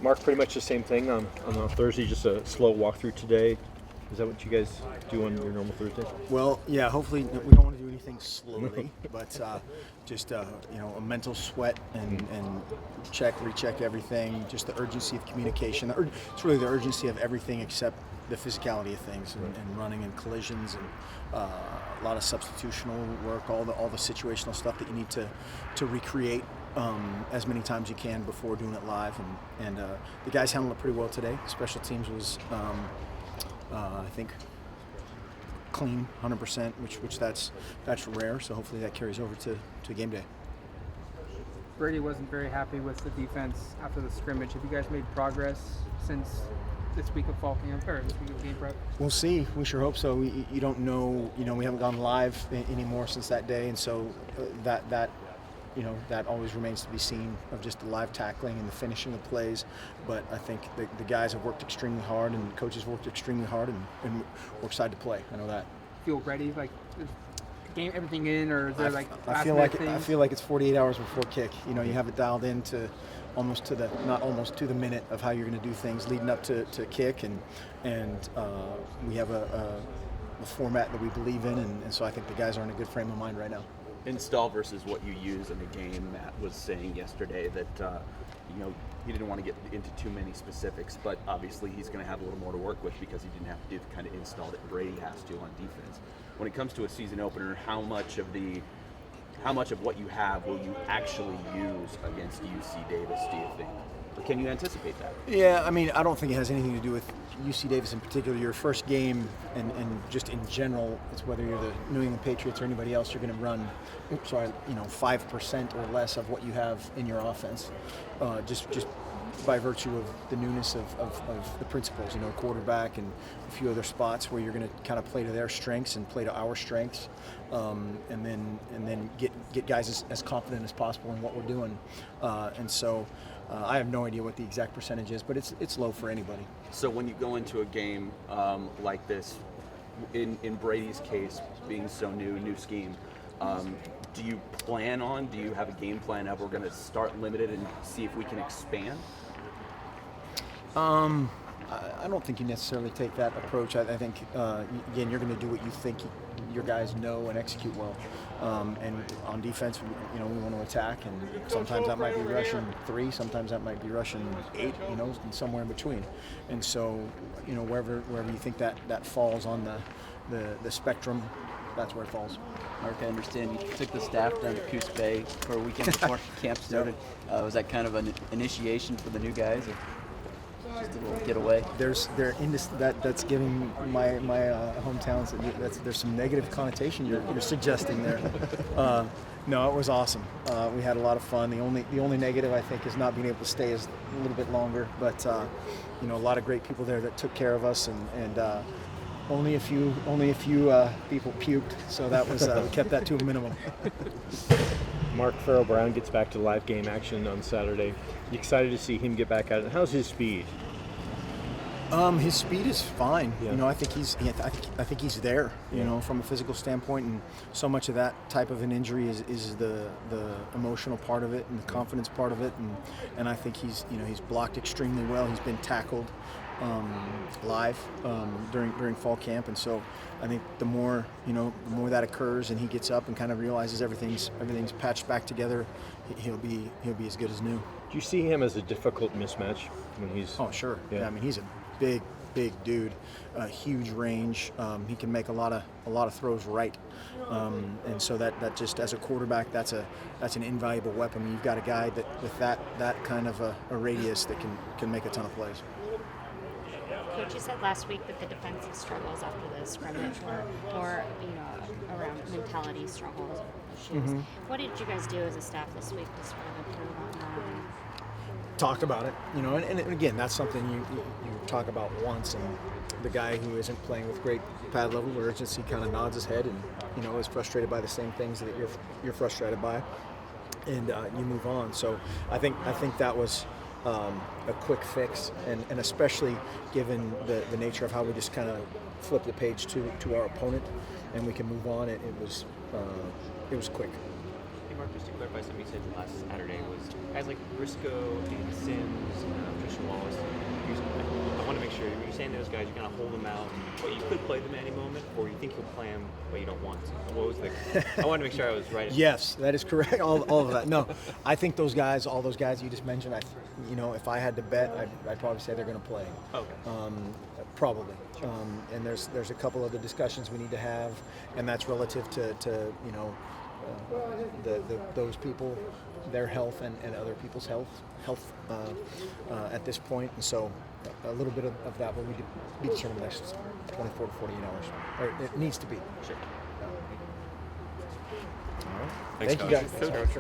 Mark, pretty much the same thing on Thursday, just a slow walkthrough today. Is that what you guys do on your normal Thursday? Well, yeah, hopefully we don't want to do anything slowly, but just a mental sweat and recheck everything, just the urgency of communication. It's really the urgency of everything except the physicality of things and running and collisions and a lot of substitutional work, all the situational stuff that you need to recreate as many times as you can before doing it live. And the guys handled it pretty well today. Special teams was I think clean, 100%, which that's rare. So hopefully that carries over to game day. Brady wasn't very happy with the defense after the scrimmage. Have you guys made progress since this week of fall camp or this week of game prep? We'll see. We sure hope so. You don't know. We haven't gone live anymore since that day, and so that always remains to be seen of just the live tackling and the finishing of plays. But I think the guys have worked extremely hard and coaches worked extremely hard, and we're excited to play. I know that. Feel ready, like is the game, everything in, or is there I feel like it's 48 hours before kick. You have it dialed in to almost to the minute of how you're going to do things leading up to kick, and we have a format that we believe in, and so I think the guys are in a good frame of mind right now. Install versus what you use in the game. Matt was saying yesterday that he didn't want to get into too many specifics, but obviously he's going to have a little more to work with because he didn't have to do the kind of install that Brady has to on defense. When it comes to a season opener, how much of what you have will you actually use against UC Davis, do you think? Or can you anticipate that? Yeah, I don't think it has anything to do with UC Davis in particular. Your first game and just in general, it's whether you're the New England Patriots or anybody else, you're going to run 5% or less of what you have in your offense, just by virtue of the newness of the principles, quarterback and a few other spots where you're going to kind of play to their strengths and play to our strengths, and then get guys as confident as possible in what we're doing, and so I have no idea what the exact percentage is, but it's low for anybody. So when you go into a game like this, in Brady's case, being so new scheme, do you have a game plan of we're going to start limited and see if we can expand? I don't think you necessarily take that approach. I think, again, you're going to do what you think your guys know and execute well. And on defense, we want to attack, and sometimes that might be rushing 3, sometimes that might be rushing 8, and somewhere in between. And so, wherever you think that falls on the spectrum, that's where it falls. Mark, I understand you took the staff down to Coos Bay for a weekend before camp started. Was that kind of an initiation for the new guys? Just a little getaway. That's giving my hometowns. There's some negative connotation you're suggesting there. No, it was awesome. We had a lot of fun. The only negative I think is not being able to stay a little bit longer. But a lot of great people there that took care of us, and only a few people puked. So that was we kept that to a minimum. Mark Farrell-Brown gets back to live game action on Saturday. You excited to see him get back at it? How's his speed? His speed is fine. Yeah. I think he's there. From a physical standpoint, and so much of that type of an injury is the emotional part of it and the confidence part of it, and I think he's blocked extremely well. He's been tackled live during fall camp, and so I think the more that occurs and he gets up and kind of realizes everything's patched back together, he'll be as good as new. Do you see him as a difficult mismatch when he's? Oh, sure. Yeah, he's a big dude, huge range. He can make a lot of throws right, and so that just as a quarterback, that's an invaluable weapon. You've got a guy that with that kind of a radius that can make a ton of plays. Coach, you said last week that the defensive struggles after the scrimmage were around mentality struggles or issues. Mm-hmm. What did you guys do as a staff this week to sort of improve on that? Talked about it, and again, that's something you talk about once, and the guy who isn't playing with great pad level or urgency kind of nods his head and is frustrated by the same things that you're frustrated by, and you move on. So I think that was a quick fix, and especially given the nature of how we just kind of flip the page to our opponent and we can move on, it was quick. Hey Mark, Mark, just to clarify something you said last Saturday was guys like Briscoe and Sims, Trisha Wallace. I want to make sure when you're saying those guys, you're gonna hold them out, but you could play them at any moment, or you think you'll play them, but you don't want to. What was the? I want to make sure I was right. Yes, that is correct. All of that. No, I think those guys, all those guys you just mentioned, if I had to bet, I'd probably say they're going to play. Okay. Probably. And there's a couple other discussions we need to have, and that's relative to those people, their health, and other people's health at this point. And so a little bit of that will be determined in the next 24 to 48 hours, or it needs to be. Sure. All right. Thanks, Thank you Coach. guys.